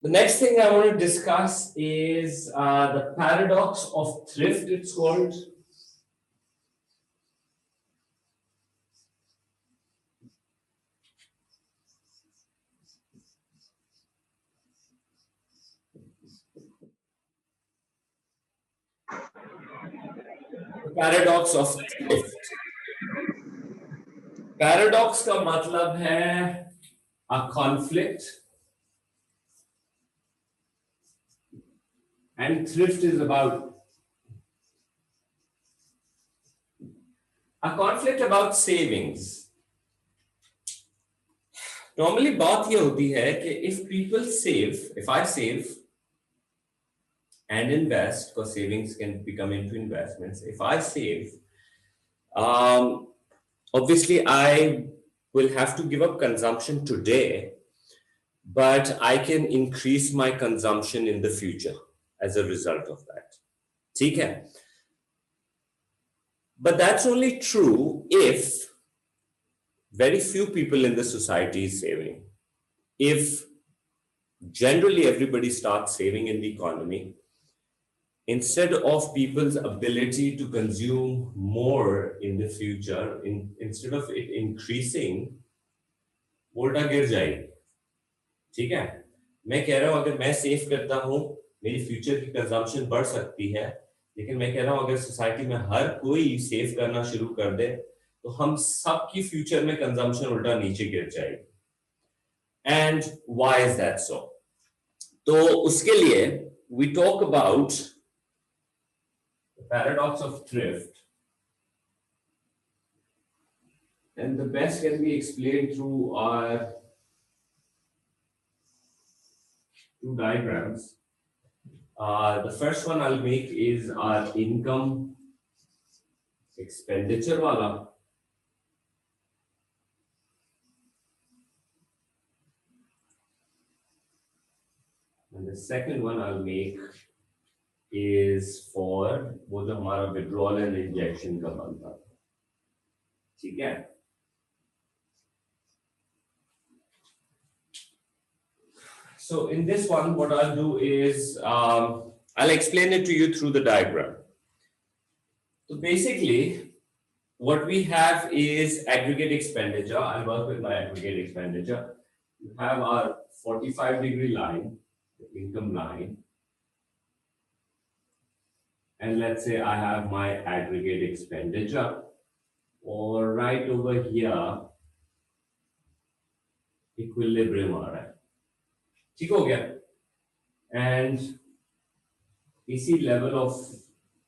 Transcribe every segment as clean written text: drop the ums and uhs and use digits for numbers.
The next thing I want to discuss is the paradox of thrift, it's called. The paradox of thrift. Paradox का मतलब है a conflict, and thrift is about a conflict about savings. Normally बात ये होती है कि if people save, if I save and invest, because savings can become into investments. If I save, um, obviously I will have to give up consumption today, but I can increase my consumption in the future as a result of that. ठीक है? But that's only true if very few people in the society is saving. If generally everybody starts saving in the economy, instead of people's ability to consume more in the future, instead of it increasing, वोल्टा गिर जाएगी. ठीक है, मैं कह रहा हूं अगर मैं सेव करता हूं मेरी फ्यूचर की कंजम्पशन बढ़ सकती है, लेकिन मैं कह रहा हूं अगर सोसाइटी में हर कोई सेव करना शुरू कर दे तो हम सबकी फ्यूचर में कंजम्पशन उल्टा नीचे गिर जाएगी. And why is that so? तो उसके लिए we talk about paradox of thrift, and the best can be explained through our two diagrams. The first one I'll make is our income expenditure wala, and the second one I'll make is for वो जो हमारा withdrawal and injection का बनता है. ठीक है? So in this one, what I'll do is I'll explain it to you through the diagram. So basically, what we have is aggregate expenditure. I'll work with my aggregate expenditure. You have our 45-degree line, the income line. And let's say I have my aggregate expenditure, or right over here, equilibrium आ रहा है. ठीक हो गया? And इसी level of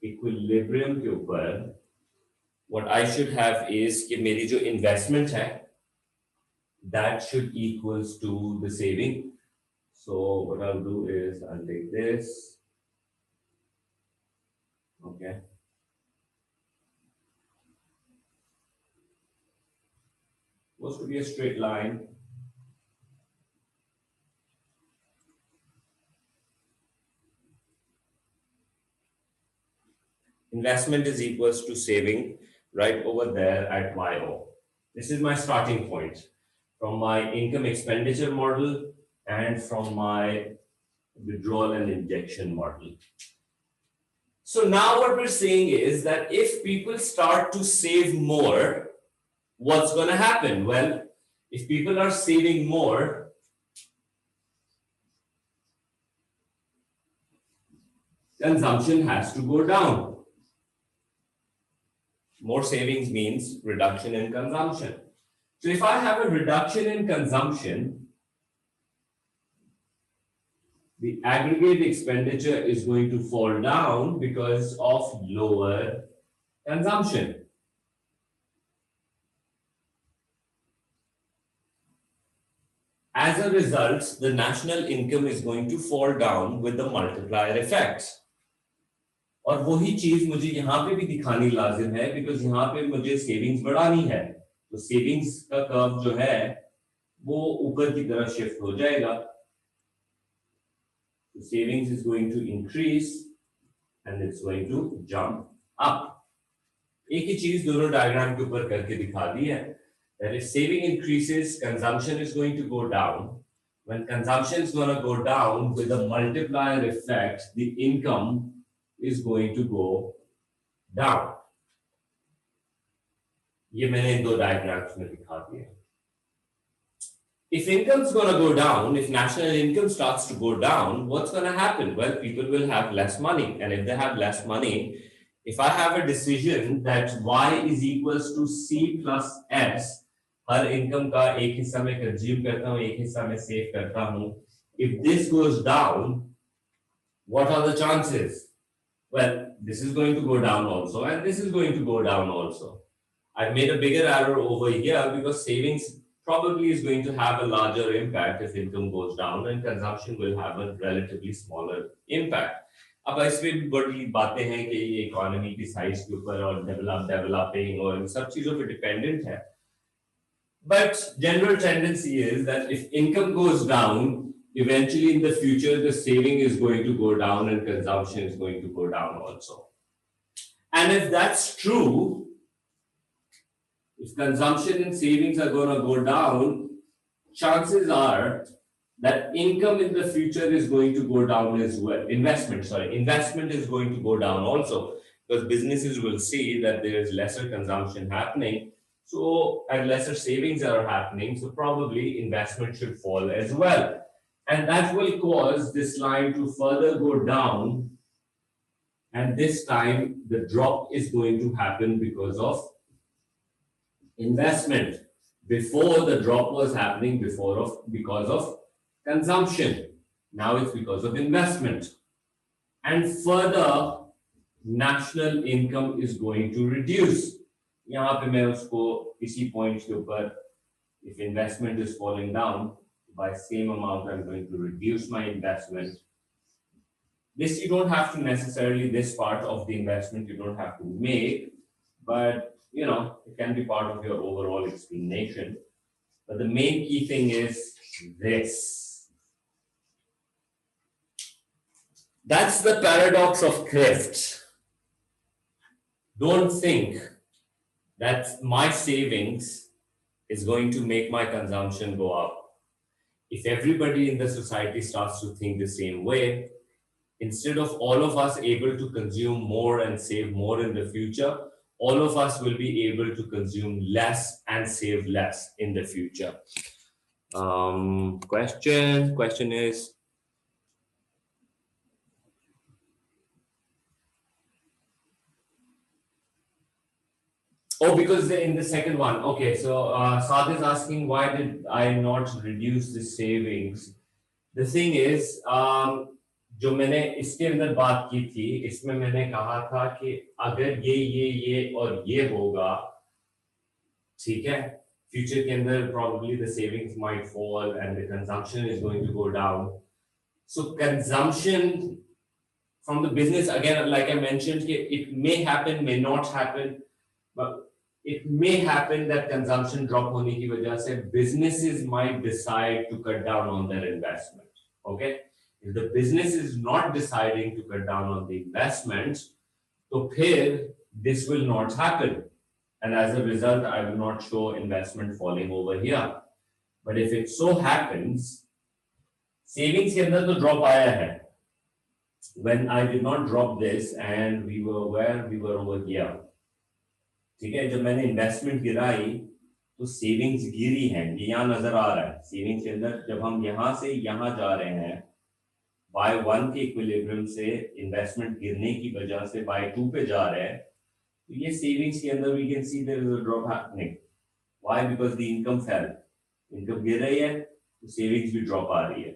equilibrium के ऊपर, what I should have is कि मेरी जो investment है, that should equals to the saving. So what I'll do is I'll take this. Okay. Supposed to be a straight line. Investment is equals to saving right over there at YO. This is my starting point from my income expenditure model and from my withdrawal and injection model. So now what we're saying is that if people start to save more, what's going to happen? Well, if people are saving more, consumption has to go down. More savings means reduction in consumption. So if I have a reduction in consumption, the aggregate expenditure is going to fall down because of lower consumption. As a result, the national income is going to fall down with the multiplier effects. और वही चीज मुझे यहाँ पे भी दिखानी लाजिम है, बिकॉज यहाँ पे मुझे सेविंग्स बढ़ानी है, तो सेविंग्स का कर्व जो है वो ऊपर की तरफ शिफ्ट हो जाएगा. So savings is going to increase and it's going to jump up. एक ही चीज दोनों डायग्राम के ऊपर करके दिखा दी है. That if saving increases, consumption is going to go down. when consumption is going to go down with a multiplier effect, the income is going to go down. ये मैंने इन दो diagrams में दिखा दिए. If income is going to go down, if national income starts to go down, what's going to happen? Well, people will have less money. And if they have less money, if I have a decision that y is equals to c plus s, her income का एक हिस्सा में consume करता हूँ, एक हिस्सा में save करता हूँ. If this goes down, what are the chances? Well, this is going to go down also, and this is going to go down also. I've made a bigger error over here because savings probably is going to have a larger impact if income goes down, and consumption will have a relatively smaller impact. अब इसमें भी बड़ी बातें हैं कि ये economy की size के ऊपर और डेवलपिंग और इन सब चीजों पे डिपेंडेंट है. But general tendency is that if income goes down, eventually in the future the saving is going to go down and consumption is going to go down also. And if that's true, if consumption and savings are going to go down, chances are that income in the future is going to go down as well. Investment is going to go down also, because businesses will see that there is lesser consumption happening, so and lesser savings are happening, so probably investment should fall as well. And that will cause this line to further go down, and this time the drop is going to happen because of investment. Before, the drop was happening because of consumption. Now it's because of investment. And further, national income is going to reduce. यहाँ पे मैं उसको इसी point के ऊपर, if investment is falling down by same amount, I'm going to reduce my investment. This you don't have to necessarily, this part of the investment you don't have to make, but you know, it can be part of your overall explanation. But the main key thing is this. That's the paradox of thrift. Don't think that my savings is going to make my consumption go up. If everybody in the society starts to think the same way, instead of all of us able to consume more and save more in the future, all of us will be able to consume less and save less in the future. Question is, oh, because in the second one, okay, so Saad is asking, why did I not reduce the savings? The thing is, जो मैंने इसके अंदर बात की थी, इसमें मैंने कहा था कि अगर ये और ये होगा, ठीक है, फ्यूचर के अंदर probably the savings might fall and the consumption is going to go down. So consumption from the business, again, like I mentioned, it may happen, may not happen, but it may happen that consumption drop होने की वजह से businesses might decide to cut down on their investment. Okay, if the business is not deciding to cut down on the investment, तो फिर this will not happen, and as a result, I will not show investment falling over here. But if it so happens, savings के अंदर तो drop आया है. When I did not drop this and we were where we were over here. ठीक है, जब मैंने investment गिराई तो सेविंग्स गिरी हैं, ये यहाँ नजर आ रहा है. सेविंग्स के अंदर जब हम यहाँ से यहाँ जा रहे हैं, y1 के इक्विलिब्रियम से इन्वेस्टमेट गिरने की वजह से y2 पे जा रहे हैं, तो ये सेविंग्स के अंदर we can see there is a drop happening. Why? Because the income fell. Income गिर रही है तो सेविंग्स भी ड्रॉप आ रही है.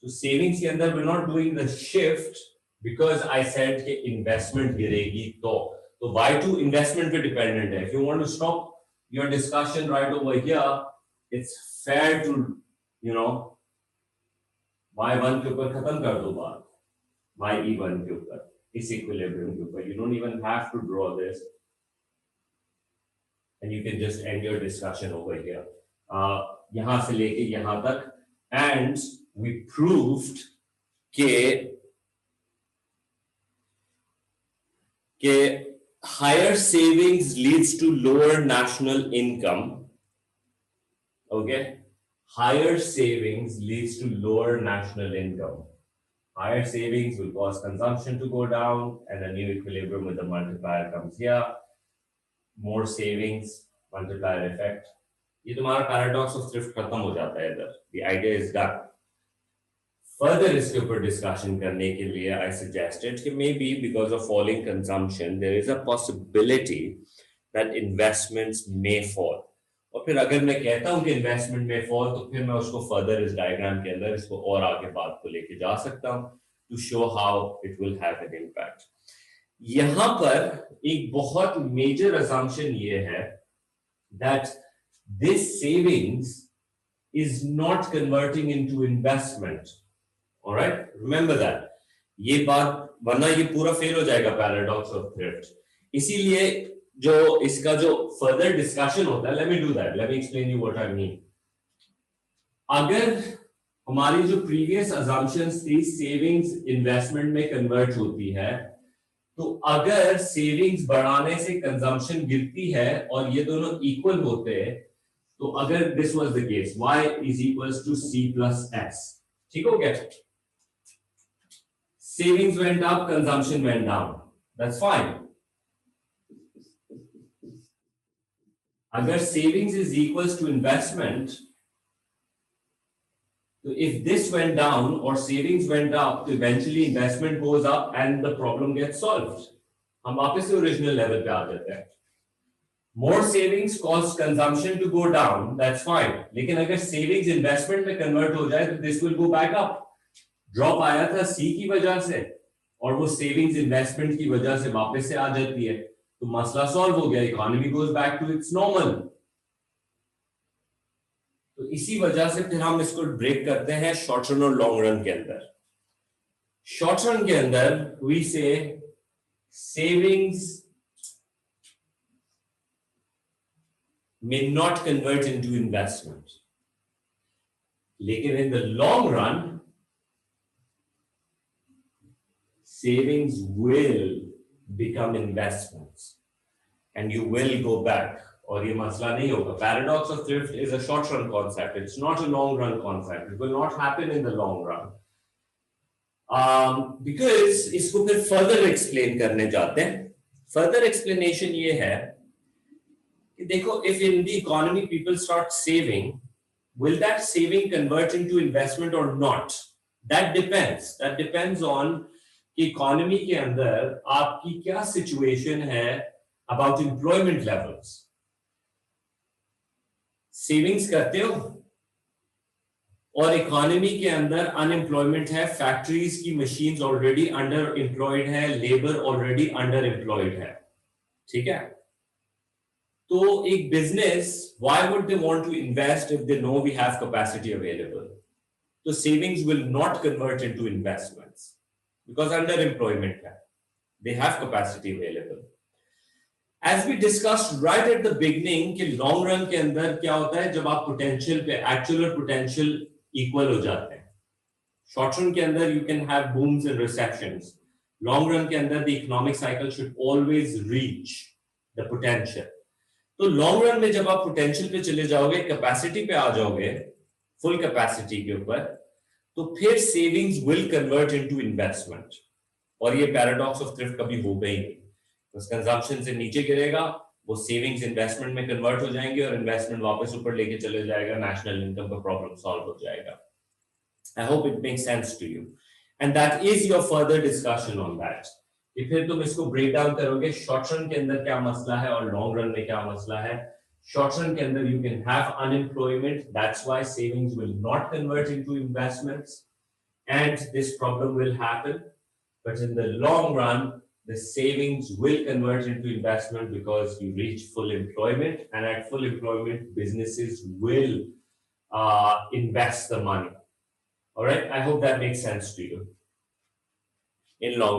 तो सेविंग्स के अंदर we're not doing the shift because I said कि इन्वेस्टमेंट गिरेगी तो y2 investment पे dependent है. If you want to stop your discussion right over here, it's fair to, you know, y1 के ऊपर खत्म कर दो बात, ye1 के ऊपर, इस equilibrium के ऊपर. You don't even have to draw this, and you can just end your discussion over here. यहाँ से लेके यहाँ तक, and we proved कि higher savings leads to lower national income. Okay, higher savings leads to lower national income. Higher savings will cause consumption to go down and a new equilibrium with the multiplier comes here. More savings, multiplier effect. ये तुम्हारा paradox of thrift खत्म हो जाता है इधर. The idea is done. Further इसके ऊपर discussion करने के लिए I suggested कि maybe because of falling consumption there is a possibility that investments may fall. और फिर अगर मैं कहता हूं कि इन्वेस्टमेंट में फॉल तो फिर मैं उसको फर्दर इस डायग्राम के अंदर इसको और आगे बात को लेके जा सकता हूं to show how it will have an impact. यहां पर एक बहुत मेजर असम्पशन ये है that this savings is not converting into investment. All right, remember that. ये बात वरना ये पूरा फेल हो जाएगा paradox of thrift. इसीलिए जो इसका जो further discussion होता है, let me do that. Let me explain you what I mean. अगर हमारी जो previous assumptions थी savings investment में convert होती है, तो अगर savings बढ़ाने से consumption गिरती है और ये दोनों equal होते हैं, तो अगर this was the case, y is equals to c plus s. ठीक हो गया? Savings went up, consumption went down. That's fine. Agar savings is equals to investment, so if this went down or savings went up, so eventually investment goes up and the problem gets solved. हम वापस से original level पे आ जाते हैं. More savings cause consumption to go down. That's fine. लेकिन अगर savings investment में convert हो जाए, तो this will go back up. Drop आया था सी की वजह से और वो सेविंग्स इन्वेस्टमेंट की वजह से वापस से आ जाती है तो मसला सॉल्व हो गया. Economy goes back to its normal. तो इसी वजह से फिर हम इसको ब्रेक करते हैं शॉर्ट रन और लॉन्ग रन के अंदर. शॉर्ट रन के अंदर वी से savings may not convert into investment. लेकिन in the long run savings will become investments and you will go back. और ये मसला नहीं होगा. Paradox of thrift is a short run concept. It's not a long run concept. It will not happen in the long run. Because इसको फिर further explain करने जाते हैं. Further explanation ये है कि देखो if in the economy people start saving, will that saving convert into investment or not? That depends. That depends on कि इकोनॉमी के अंदर आपकी क्या सिचुएशन है अबाउट एम्प्लॉयमेंट लेवल्स. सेविंग्स करते हो और इकोनॉमी के अंदर अनएम्प्लॉयमेंट है, फैक्ट्रीज की मशीन्स ऑलरेडी अंडर एम्प्लॉयड है, लेबर ऑलरेडी अंडर एम्प्लॉयड है. ठीक है, तो एक business why would they want to invest if they know we have capacity available. तो savings will not convert into investments because underemployment hai. They have capacity available. As we discussed right at the beginning कि long run के अंदर क्या होता है जब आप potential पे actual और potential equal हो जाते हैं. Short run के अंदर you can have booms and recessions. Long run के अंदर the economic cycle should always reach the potential. तो long run में जब आप potential पे चले जाओगे, capacity पे आ जाओगे, full capacity के ऊपर, तो फिर savings will convert into investment. और ये पैराडॉक्स ऑफ थ्रिफ्ट कभी होगा ही नहीं. बस कंजम्पशन से नीचे गिरेगा, वो सेविंग्स इन्वेस्टमेंट में कन्वर्ट हो जाएंगे और इन्वेस्टमेंट वापस ऊपर लेके चले जाएगा, नेशनल इनकम का प्रॉब्लम सॉल्व हो जाएगा. I hope it makes sense to you and that is your further discussion on that. कि फिर तुम इसको ब्रेक डाउन करोगे शॉर्ट रन के अंदर क्या मसला है और लॉन्ग रन में क्या मसला है. Short run के अंदर you can have unemployment. That's why savings will not convert into investments, and this problem will happen. But in the long run, the savings will convert into investment because you reach full employment, and at full employment, businesses will invest the money. All right. I hope that makes sense to you. In long